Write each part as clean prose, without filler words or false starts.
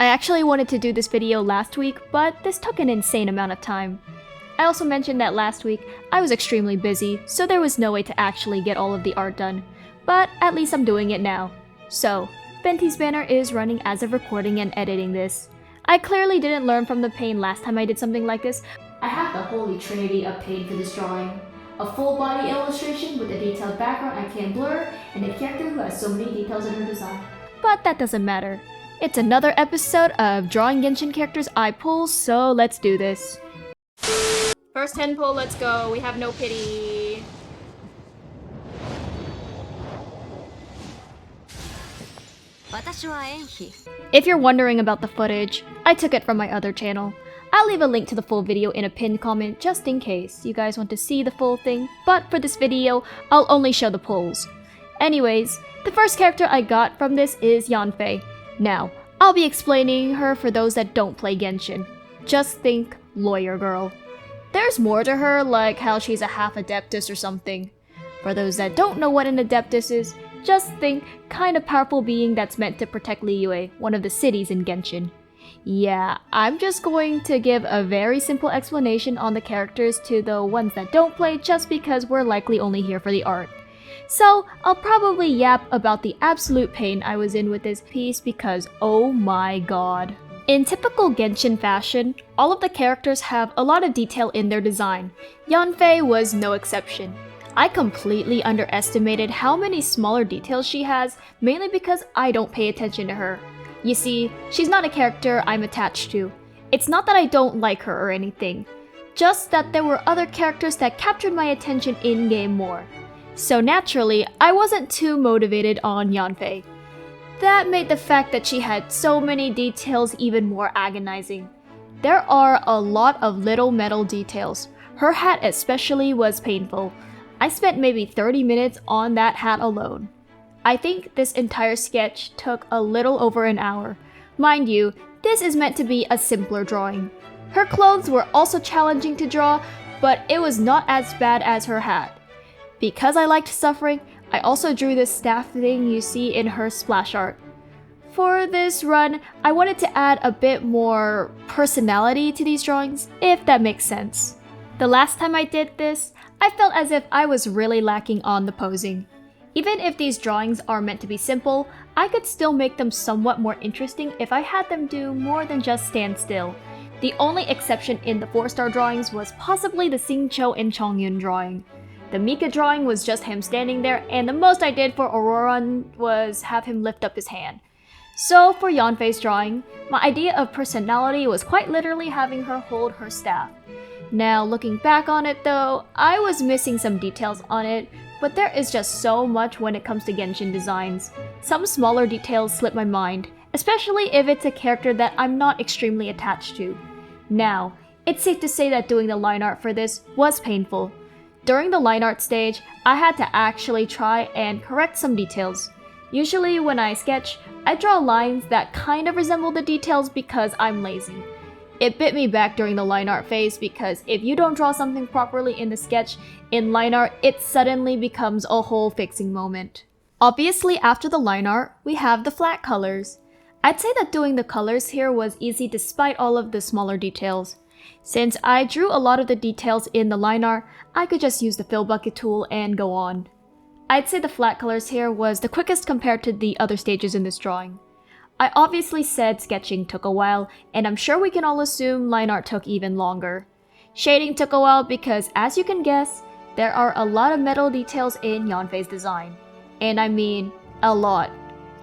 I actually wanted to do this video last week, but this took an insane amount of time. I also mentioned that last week I was extremely busy, so there was no way to actually get all of the art done. But at least I'm doing it now. So, Benty's banner is running as of recording and editing this. I clearly didn't learn from the pain last time I did something like this. I have the holy trinity of pain for this drawing. A full body illustration with a detailed background I can't blur, and a character who has so many details in her design. But that doesn't matter. It's another episode of Drawing Genshin Characters I Pull, so let's do this. First 10 pull, let's go. We have no pity. If you're wondering about the footage, I took it from my other channel. I'll leave a link to the full video in a pinned comment just in case you guys want to see the full thing, but for this video, I'll only show the pulls. Anyways, the first character I got from this is Yanfei. Now, I'll be explaining her for those that don't play Genshin. Just think lawyer girl. There's more to her, like how she's a half adeptus or something. For those that don't know what an adeptus is, just think kind of powerful being that's meant to protect Liyue, one of the cities in Genshin. Yeah, I'm just going to give a very simple explanation on the characters to the ones that don't play just because we're likely only here for the art. So, I'll probably yap about the absolute pain I was in with this piece because oh my god. In typical Genshin fashion, all of the characters have a lot of detail in their design. Yanfei was no exception. I completely underestimated how many smaller details she has, mainly because I don't pay attention to her. You see, she's not a character I'm attached to. It's not that I don't like her or anything, just that there were other characters that captured my attention in-game more. So naturally, I wasn't too motivated on Yanfei. That made the fact that she had so many details even more agonizing. There are a lot of little metal details. Her hat especially was painful. I spent maybe 30 minutes on that hat alone. I think this entire sketch took a little over an hour. Mind you, this is meant to be a simpler drawing. Her clothes were also challenging to draw, but it was not as bad as her hat. Because I liked suffering, I also drew this staff thing you see in her splash art. For this run, I wanted to add a bit more personality to these drawings, if that makes sense. The last time I did this, I felt as if I was really lacking on the posing. Even if these drawings are meant to be simple, I could still make them somewhat more interesting if I had them do more than just stand still. The only exception in the 4-star drawings was possibly the Xingqiu and Chongyun drawing. The Mika drawing was just him standing there, and the most I did for Auroran was have him lift up his hand. So for Yanfei's drawing, my idea of personality was quite literally having her hold her staff. Now looking back on it though, I was missing some details on it, but there is just so much when it comes to Genshin designs. Some smaller details slip my mind, especially if it's a character that I'm not extremely attached to. Now, it's safe to say that doing the line art for this was painful. During the line art stage, I had to actually try and correct some details. Usually when I sketch, I draw lines that kind of resemble the details because I'm lazy. It bit me back during the line art phase because if you don't draw something properly in the sketch, in line art it suddenly becomes a whole fixing moment. Obviously after the line art, we have the flat colors. I'd say that doing the colors here was easy despite all of the smaller details. Since I drew a lot of the details in the line art, I could just use the fill bucket tool and go on. I'd say the flat colors here was the quickest compared to the other stages in this drawing. I obviously said sketching took a while, and I'm sure we can all assume line art took even longer. Shading took a while because, as you can guess, there are a lot of metal details in Yanfei's design. And I mean, a lot.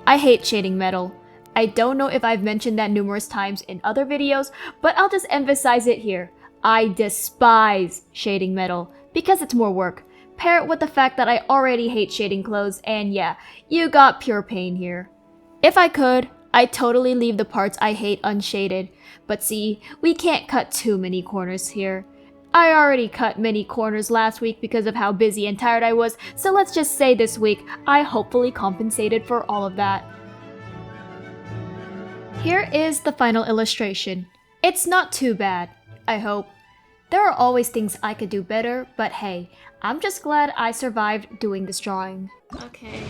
I hate shading metal. I don't know if I've mentioned that numerous times in other videos, but I'll just emphasize it here. I despise shading metal, because it's more work. Pair it with the fact that I already hate shading clothes, and yeah, you got pure pain here. If I could, I'd totally leave the parts I hate unshaded, but see, we can't cut too many corners here. I already cut many corners last week because of how busy and tired I was, so let's just say this week, I hopefully compensated for all of that. Here is the final illustration. It's not too bad, I hope. There are always things I could do better, but hey, I'm just glad I survived doing this drawing. Okay,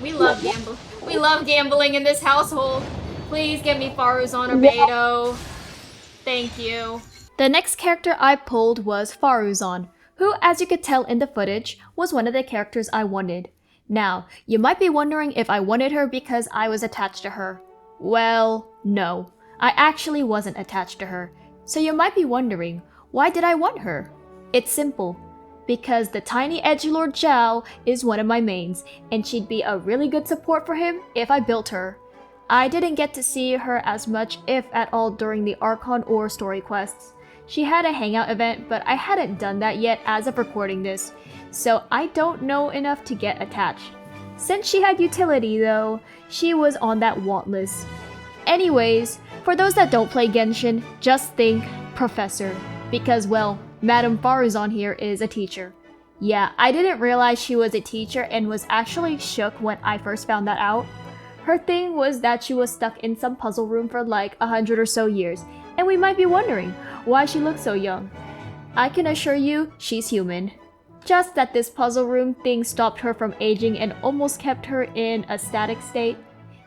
we love gambling. We love gambling in this household. Please give me Faruzan or Beidou. Thank you. The next character I pulled was Faruzan, who, as you could tell in the footage, was one of the characters I wanted. Now, you might be wondering if I wanted her because I was attached to her. Well, no. I actually wasn't attached to her. So you might be wondering, why did I want her? It's simple. Because the tiny edgelord Zhao is one of my mains, and she'd be a really good support for him if I built her. I didn't get to see her as much, if at all, during the Archon or story quests. She had a hangout event, but I hadn't done that yet as of recording this, so I don't know enough to get attached. Since she had utility though, she was on that want list. Anyways, for those that don't play Genshin, just think Professor, because well, Madame Faruzan here is a teacher. Yeah, I didn't realize she was a teacher and was actually shook when I first found that out. Her thing was that she was stuck in some puzzle room for like 100 or so years, and we might be wondering why she looks so young. I can assure you, she's human. Just that this puzzle room thing stopped her from aging and almost kept her in a static state.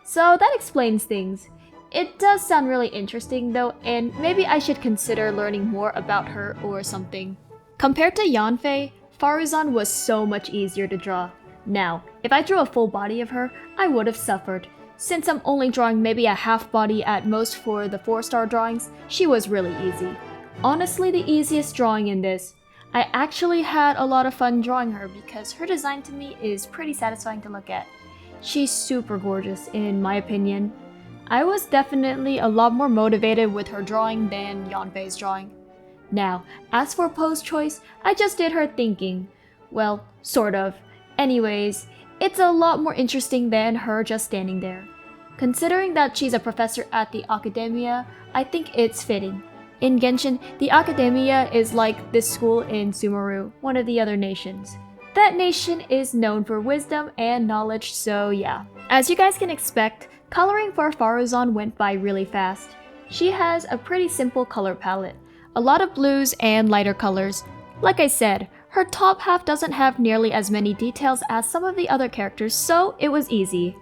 So that explains things. It does sound really interesting though, and maybe I should consider learning more about her or something. Compared to Yanfei, Faruzan was so much easier to draw. Now, if I drew a full body of her, I would have suffered. Since I'm only drawing maybe a half body at most for the 4-star drawings, she was really easy. Honestly, the easiest drawing in this. I actually had a lot of fun drawing her because her design to me is pretty satisfying to look at. She's super gorgeous in my opinion. I was definitely a lot more motivated with her drawing than Yanfei's drawing. Now, as for pose choice, I just did her thinking. Well, sort of. Anyways, it's a lot more interesting than her just standing there. Considering that she's a professor at the Academia, I think it's fitting. In Genshin, the Academia is like this school in Sumeru, one of the other nations. That nation is known for wisdom and knowledge, so yeah. As you guys can expect, coloring for Faruzan went by really fast. She has a pretty simple color palette, a lot of blues and lighter colors. Like I said, her top half doesn't have nearly as many details as some of the other characters, so it was easy.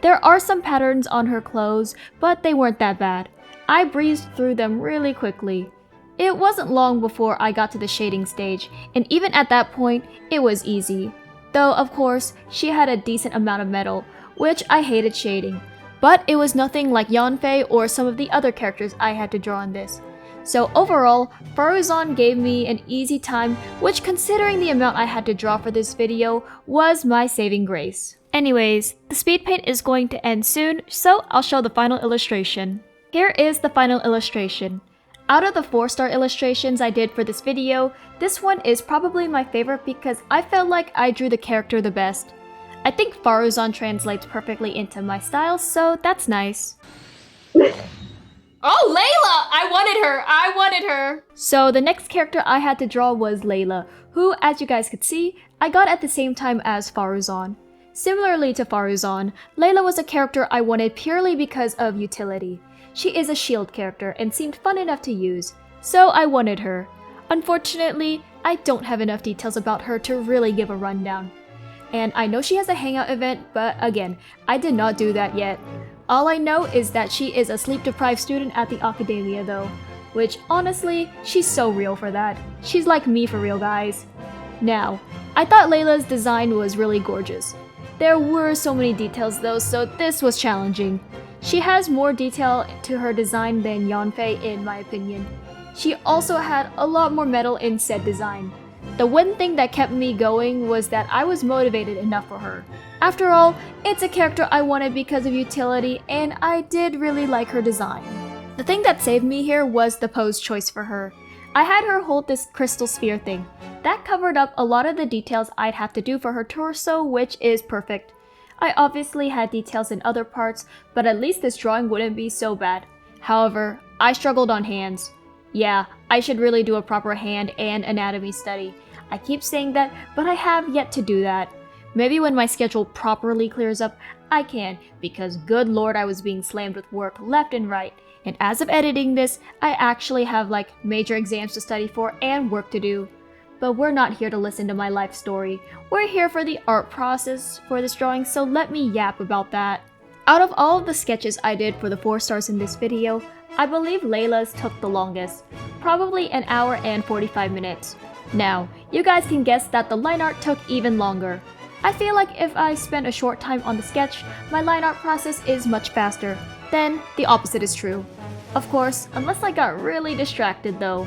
There are some patterns on her clothes, but they weren't that bad. I breezed through them really quickly. It wasn't long before I got to the shading stage, and even at that point, it was easy. Though, of course, she had a decent amount of metal, which I hated shading. But it was nothing like Yanfei or some of the other characters I had to draw on this. So overall, Faruzan gave me an easy time, which considering the amount I had to draw for this video, was my saving grace. Anyways, the speed paint is going to end soon, so I'll show the final illustration. Here is the final illustration. Out of the 4-star illustrations I did for this video, this one is probably my favorite because I felt like I drew the character the best. I think Faruzan translates perfectly into my style, so that's nice. Oh, Layla! I wanted her! So the next character I had to draw was Layla, who, as you guys could see, I got at the same time as Faruzan. Similarly to Faruzan, Layla was a character I wanted purely because of utility. She is a shield character and seemed fun enough to use, so I wanted her. Unfortunately, I don't have enough details about her to really give a rundown. And I know she has a hangout event, but again, I did not do that yet. All I know is that she is a sleep-deprived student at the Academia though, which honestly, she's so real for that. She's like me for real, guys. Now, I thought Layla's design was really gorgeous. There were so many details though, so this was challenging. She has more detail to her design than Yanfei in my opinion. She also had a lot more metal in said design. The one thing that kept me going was that I was motivated enough for her. After all, it's a character I wanted because of utility, and I did really like her design. The thing that saved me here was the pose choice for her. I had her hold this crystal sphere thing. That covered up a lot of the details I'd have to do for her torso, which is perfect. I obviously had details in other parts, but at least this drawing wouldn't be so bad. However, I struggled on hands. Yeah, I should really do a proper hand and anatomy study. I keep saying that, but I have yet to do that. Maybe when my schedule properly clears up, I can, because good lord I was being slammed with work left and right. And as of editing this, I actually have like major exams to study for and work to do. But we're not here to listen to my life story. We're here for the art process for this drawing, so let me yap about that. Out of all of the sketches I did for the 4 stars in this video, I believe Layla's took the longest, probably an hour and 45 minutes. Now, you guys can guess that the line art took even longer. I feel like if I spend a short time on the sketch, my line art process is much faster. Then, the opposite is true. Of course, unless I got really distracted though.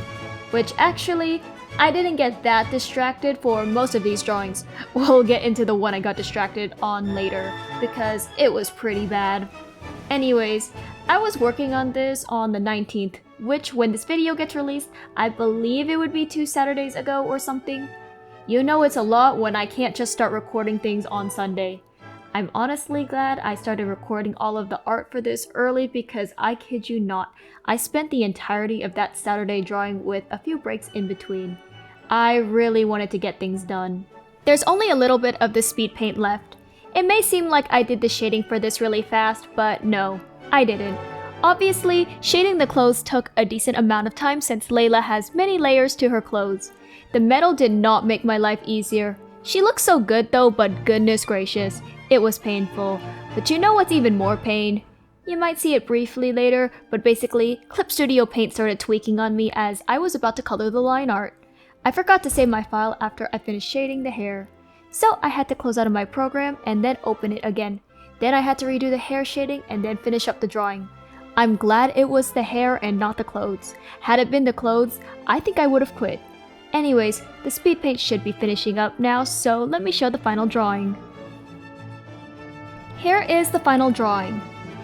Which actually, I didn't get that distracted for most of these drawings. We'll get into the one I got distracted on later, because it was pretty bad. Anyways, I was working on this on the 19th, which when this video gets released, I believe it would be 2 Saturdays ago or something. You know it's a lot when I can't just start recording things on Sunday. I'm honestly glad I started recording all of the art for this early because I kid you not, I spent the entirety of that Saturday drawing with a few breaks in between. I really wanted to get things done. There's only a little bit of the speed paint left. It may seem like I did the shading for this really fast, but no, I didn't. Obviously, shading the clothes took a decent amount of time since Layla has many layers to her clothes. The metal did not make my life easier. She looks so good though, but goodness gracious, it was painful. But you know what's even more pain? You might see it briefly later, but basically, Clip Studio Paint started tweaking on me as I was about to color the line art. I forgot to save my file after I finished shading the hair. So I had to close out of my program and then open it again. Then I had to redo the hair shading and then finish up the drawing. I'm glad it was the hair and not the clothes. Had it been the clothes, I think I would have quit. Anyways, the speed paint should be finishing up now, so let me show the final drawing. Here is the final drawing.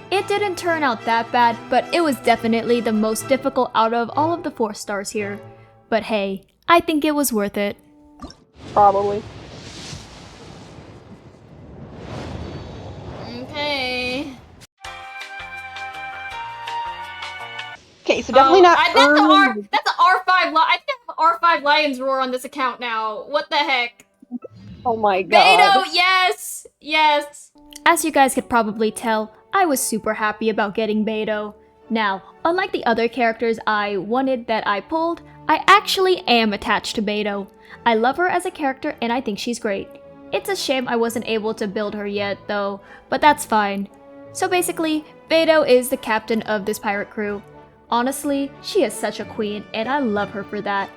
It didn't turn out that bad, but it was definitely the most difficult out of all of the 4 stars here. But hey, I think it was worth it. Probably. Okay. Okay, so definitely not. That's an R5. I think I have R5 Lion's Roar on this account now. What the heck? Oh my god. Beto, yes! Yes! As you guys could probably tell, I was super happy about getting Beto. Now, unlike the other characters I wanted that I pulled, I actually am attached to Beto. I love her as a character and I think she's great. It's a shame I wasn't able to build her yet though, but that's fine. So basically, Beto is the captain of this pirate crew. Honestly, she is such a queen and I love her for that.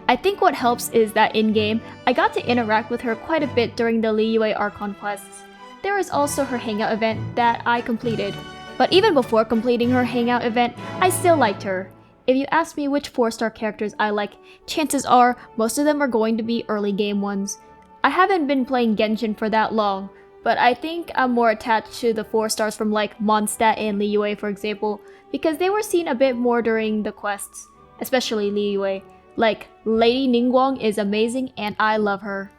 I think what helps is that in-game, I got to interact with her quite a bit during the Liyue Archon quests. There is also her hangout event that I completed. But even before completing her hangout event, I still liked her. If you ask me which 4-star characters I like, chances are most of them are going to be early game ones. I haven't been playing Genshin for that long, but I think I'm more attached to the 4 stars from like Mondstadt and Liyue for example, because they were seen a bit more during the quests, especially Liyue. Like, Lady Ningguang is amazing and I love her.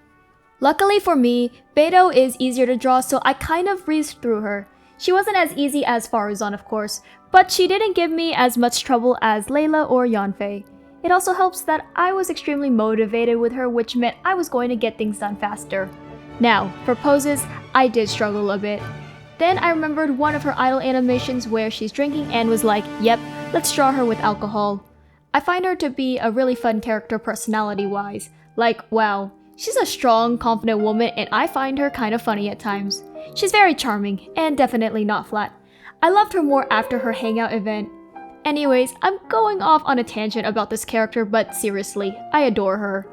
Luckily for me, Beto is easier to draw, so I kind of breezed through her. She wasn't as easy as Faruzan of course, but she didn't give me as much trouble as Layla or Yanfei. It also helps that I was extremely motivated with her, which meant I was going to get things done faster. Now, for poses, I did struggle a bit. Then I remembered one of her idol animations where she's drinking and was like, yep, let's draw her with alcohol. I find her to be a really fun character personality-wise. Like, wow, she's a strong, confident woman and I find her kind of funny at times. She's very charming, and definitely not flat. I loved her more after her hangout event. Anyways, I'm going off on a tangent about this character, but seriously, I adore her.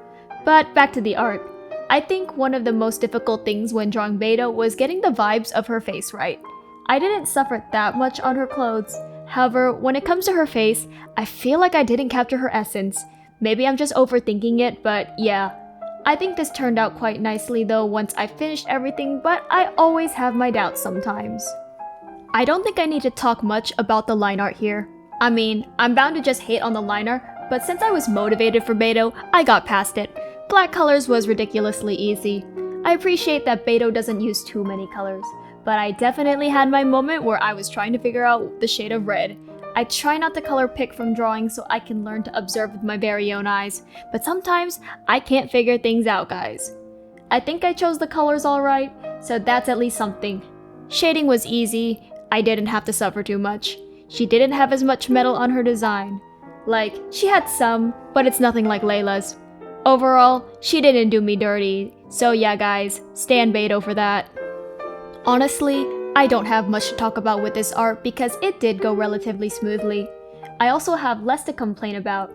But back to the art. I think one of the most difficult things when drawing Beto was getting the vibes of her face right. I didn't suffer that much on her clothes. However, when it comes to her face, I feel like I didn't capture her essence. Maybe I'm just overthinking it, but yeah. I think this turned out quite nicely though once I finished everything, but I always have my doubts sometimes. I don't think I need to talk much about the line art here. I mean, I'm bound to just hate on the line art, but since I was motivated for Beto, I got past it. Black colors was ridiculously easy. I appreciate that Beto doesn't use too many colors, but I definitely had my moment where I was trying to figure out the shade of red. I try not to color pick from drawing so I can learn to observe with my very own eyes, but sometimes I can't figure things out, guys. I think I chose the colors alright, so that's at least something. Shading was easy, I didn't have to suffer too much. She didn't have as much metal on her design. Like, she had some, but it's nothing like Layla's. Overall, she didn't do me dirty, so yeah guys, stan Beto for that. Honestly, I don't have much to talk about with this art because it did go relatively smoothly. I also have less to complain about.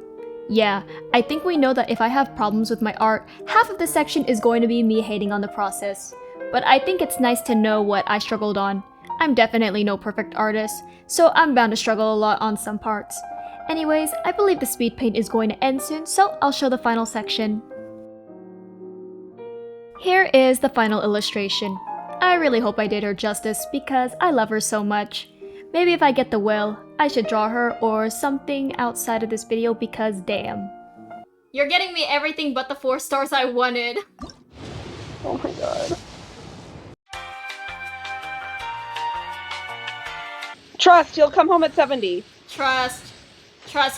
Yeah, I think we know that if I have problems with my art, half of the section is going to be me hating on the process. But I think it's nice to know what I struggled on. I'm definitely no perfect artist, so I'm bound to struggle a lot on some parts. Anyways, I believe the speed paint is going to end soon, so I'll show the final section. Here is the final illustration. I really hope I did her justice because I love her so much. Maybe if I get the will, I should draw her or something outside of this video because damn. You're getting me everything but the 4 stars I wanted. Oh my god. Trust, he'll come home at 70. Trust,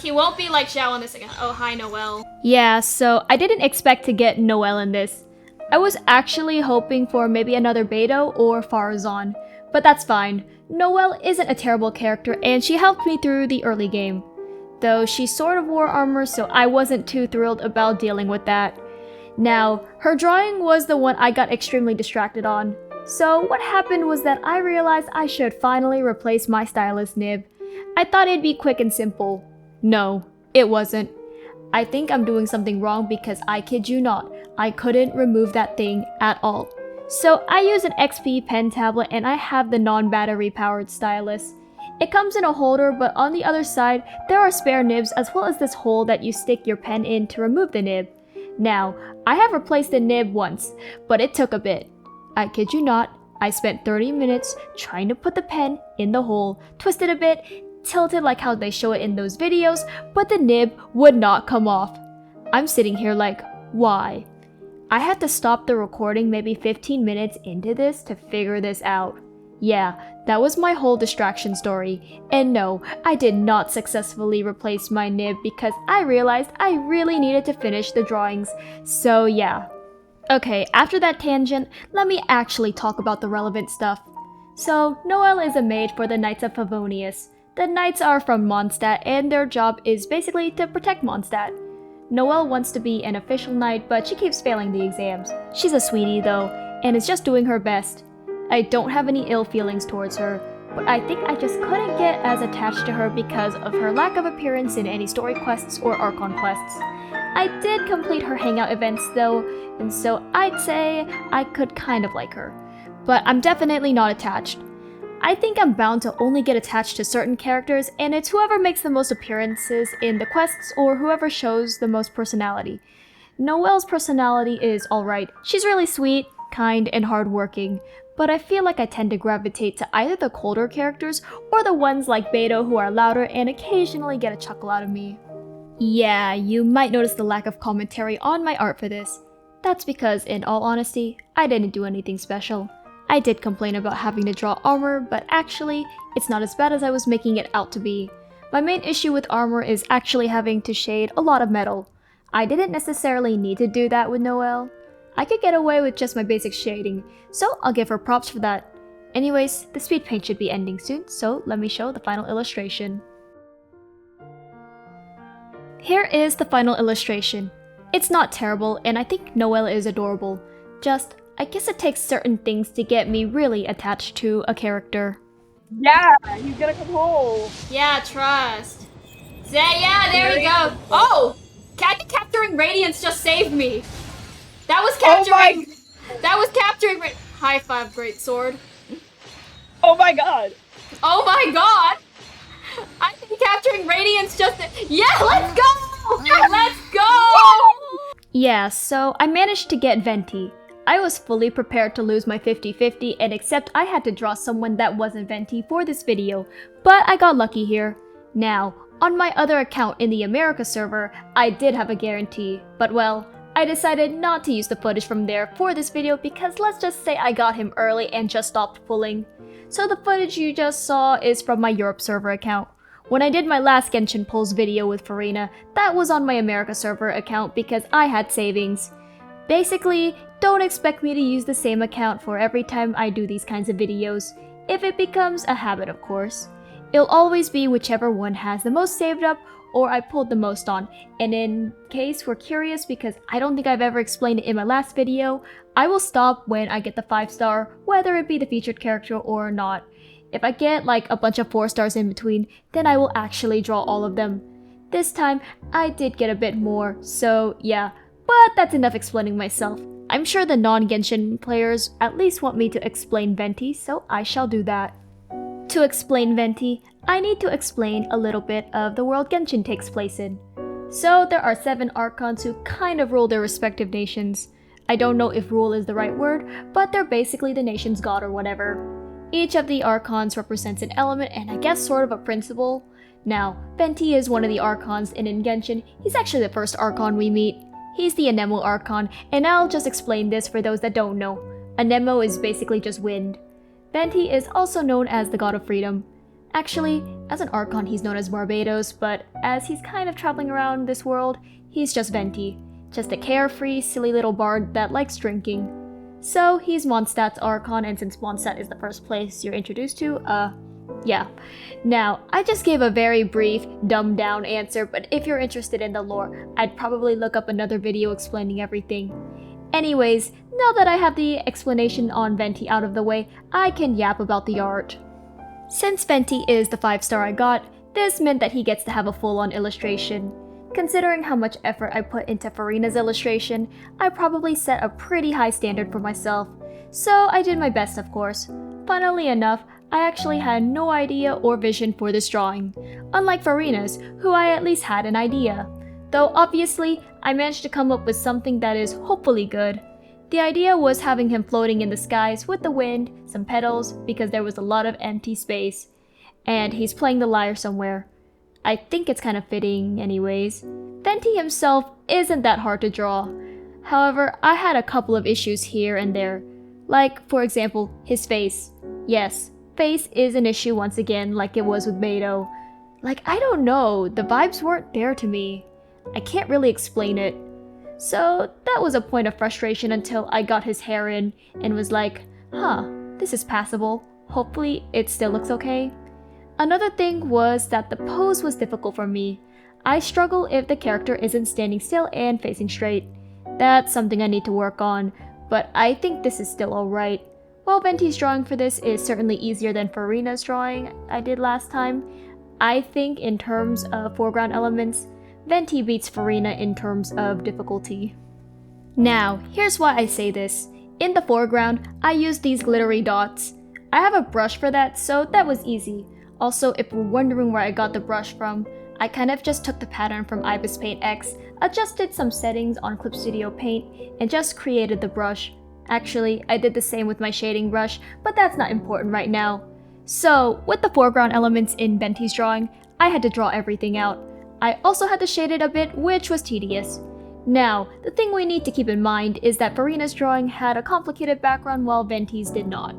he won't be like Xiao in this again. Oh, hi, Noelle. Yeah, so I didn't expect to get Noelle in this. I was actually hoping for maybe another Beto or Farazan, but that's fine. Noelle isn't a terrible character and she helped me through the early game. Though she sort of wore armor, so I wasn't too thrilled about dealing with that. Now, her drawing was the one I got extremely distracted on. So what happened was that I realized I should finally replace my stylus nib. I thought it'd be quick and simple. No, it wasn't. I think I'm doing something wrong because I kid you not, I couldn't remove that thing at all. So I use an XP pen tablet and I have the non-battery powered stylus. It comes in a holder, but on the other side, there are spare nibs as well as this hole that you stick your pen in to remove the nib. Now, I have replaced the nib once, but it took a bit. I kid you not, I spent 30 minutes trying to put the pen in the hole, twisted a bit, tilted like how they show it in those videos, but the nib would not come off. I'm sitting here like, why? I had to stop the recording maybe 15 minutes into this to figure this out. Yeah, that was my whole distraction story. And no, I did not successfully replace my nib because I realized I really needed to finish the drawings. So yeah. Okay, after that tangent, let me actually talk about the relevant stuff. So, Noelle is a maid for the Knights of Favonius. The Knights are from Mondstadt and their job is basically to protect Mondstadt. Noelle wants to be an official knight, but she keeps failing the exams. She's a sweetie though, and is just doing her best. I don't have any ill feelings towards her, but I think I just couldn't get as attached to her because of her lack of appearance in any story quests or Archon quests. I did complete her hangout events though, and so I'd say I could kind of like her. But I'm definitely not attached. I think I'm bound to only get attached to certain characters, and it's whoever makes the most appearances in the quests or whoever shows the most personality. Noelle's personality is alright. She's really sweet, kind, and hardworking, but I feel like I tend to gravitate to either the colder characters or the ones like Beto who are louder and occasionally get a chuckle out of me. Yeah, you might notice the lack of commentary on my art for this. That's because, in all honesty, I didn't do anything special. I did complain about having to draw armor, but actually, it's not as bad as I was making it out to be. My main issue with armor is actually having to shade a lot of metal. I didn't necessarily need to do that with Noelle. I could get away with just my basic shading, so I'll give her props for that. Anyways, the speed paint should be ending soon, so let me show the final illustration. Here is the final illustration. It's not terrible, and I think Noelle is adorable. Just, I guess it takes certain things to get me really attached to a character. Yeah, he's gonna come home. Yeah, trust. Yeah, there we go. Oh! Capturing Radiance just saved me. That was capturing. That was capturing. High five, great sword. Oh my god. Oh my god. I think capturing Radiance just. Yeah, let's go. Let's go. Yeah, so I managed to get Venti. I was fully prepared to lose my 50-50 and accept I had to draw someone that wasn't Venti for this video, but I got lucky here. Now, on my other account in the America server, I did have a guarantee, but well, I decided not to use the footage from there for this video because let's just say I got him early and just stopped pulling. So the footage you just saw is from my Europe server account. When I did my last Genshin pulls video with Farina, that was on my America server account because I had savings. Basically, don't expect me to use the same account for every time I do these kinds of videos, if it becomes a habit of course. It'll always be whichever one has the most saved up or I pulled the most on. And in case we're curious, because I don't think I've ever explained it in my last video, I will stop when I get the 5-star, whether it be the featured character or not. If I get like a bunch of 4 stars in between, then I will actually draw all of them. This time, I did get a bit more, so yeah, but that's enough explaining myself. I'm sure the non-Genshin players at least want me to explain Venti, so I shall do that. To explain Venti, I need to explain a little bit of the world Genshin takes place in. So there are 7 Archons who kind of rule their respective nations. I don't know if rule is the right word, but they're basically the nation's god or whatever. Each of the Archons represents an element and I guess sort of a principle. Now, Venti is one of the Archons, and in Genshin, he's actually the first Archon we meet. He's the Anemo Archon, and I'll just explain this for those that don't know. Anemo is basically just wind. Venti is also known as the God of Freedom. Actually, as an Archon he's known as Barbados, but as he's kind of traveling around this world, he's just Venti. Just a carefree, silly little bard that likes drinking. So, he's Mondstadt's Archon, and since Mondstadt is the first place you're introduced to, yeah. Now, I just gave a very brief, dumbed down answer, but if you're interested in the lore, I'd probably look up another video explaining everything. Anyways, now that I have the explanation on Venti out of the way, I can yap about the art. Since Venti is the 5-star I got, this meant that he gets to have a full-on illustration. Considering how much effort I put into Furina's illustration, I probably set a pretty high standard for myself. So I did my best, of course. Funnily enough, I actually had no idea or vision for this drawing, unlike Furina's, who I at least had an idea. Though obviously, I managed to come up with something that is hopefully good. The idea was having him floating in the skies with the wind, some petals, because there was a lot of empty space. And he's playing the lyre somewhere. I think it's kind of fitting anyways. Venti himself isn't that hard to draw. However, I had a couple of issues here and there. Like, for example, his face. Yes, face is an issue once again, like it was with Beidou. Like, I don't know, the vibes weren't there to me. I can't really explain it. So that was a point of frustration until I got his hair in and was like, huh, this is passable. Hopefully it still looks okay. Another thing was that the pose was difficult for me. I struggle if the character isn't standing still and facing straight. That's something I need to work on, but I think this is still alright. While Venti's drawing for this is certainly easier than Furina's drawing I did last time, I think in terms of foreground elements, Venti beats Furina in terms of difficulty. Now, here's why I say this. In the foreground, I used these glittery dots. I have a brush for that, so that was easy. Also, if you're wondering where I got the brush from, I kind of just took the pattern from Ibis Paint X, adjusted some settings on Clip Studio Paint, and just created the brush. Actually, I did the same with my shading brush, but that's not important right now. So, with the foreground elements in Venti's drawing, I had to draw everything out. I also had to shade it a bit, which was tedious. Now, the thing we need to keep in mind is that Furina's drawing had a complicated background while Venti's did not.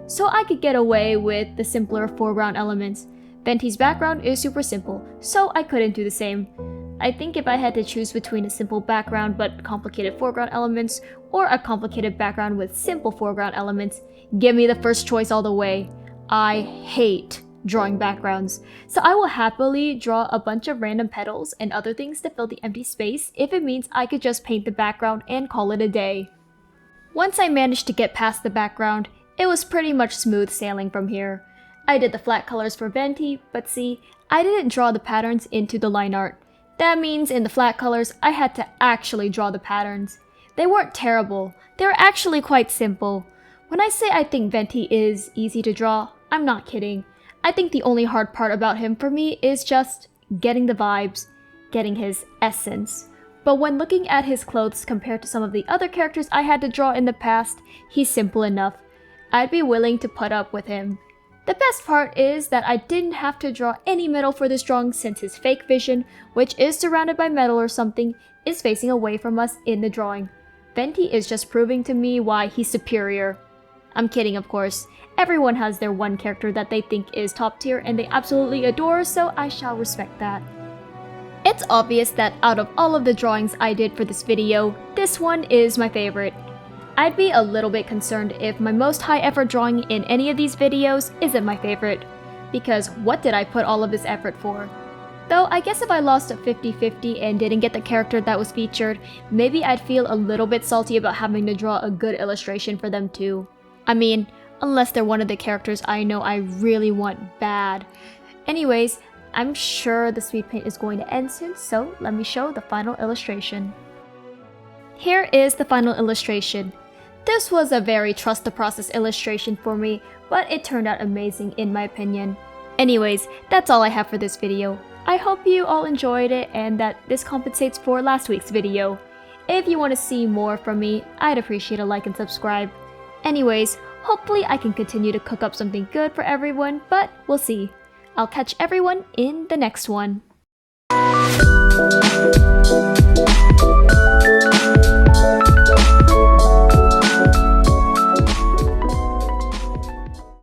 So I could get away with the simpler foreground elements. Venti's background is super simple, so I couldn't do the same. I think if I had to choose between a simple background but complicated foreground elements, or a complicated background with simple foreground elements, give me the first choice all the way. I hate drawing backgrounds, so I will happily draw a bunch of random petals and other things to fill the empty space if it means I could just paint the background and call it a day. Once I managed to get past the background, it was pretty much smooth sailing from here. I did the flat colors for Venti, but see, I didn't draw the patterns into the line art. That means in the flat colors, I had to actually draw the patterns. They weren't terrible, they were actually quite simple. When I say I think Venti is easy to draw, I'm not kidding. I think the only hard part about him for me is just getting the vibes, getting his essence. But when looking at his clothes compared to some of the other characters I had to draw in the past, he's simple enough. I'd be willing to put up with him. The best part is that I didn't have to draw any metal for this drawing since his fake vision, which is surrounded by metal or something, is facing away from us in the drawing. Venti is just proving to me why he's superior. I'm kidding, of course. Everyone has their one character that they think is top tier and they absolutely adore, so I shall respect that. It's obvious that out of all of the drawings I did for this video, this one is my favorite. I'd be a little bit concerned if my most high effort drawing in any of these videos isn't my favorite. because what did I put all of this effort for? Though I guess if I lost a 50-50 and didn't get the character that was featured, maybe I'd feel a little bit salty about having to draw a good illustration for them too. I mean, unless they're one of the characters I know I really want bad. Anyways, I'm sure the speed paint is going to end soon, so let me show the final illustration. Here is the final illustration. This was a very trust the process illustration for me, but it turned out amazing in my opinion. Anyways, that's all I have for this video. I hope you all enjoyed it and that this compensates for last week's video. If you want to see more from me, I'd appreciate a like and subscribe. Anyways, hopefully I can continue to cook up something good for everyone, but we'll see. I'll catch everyone in the next one.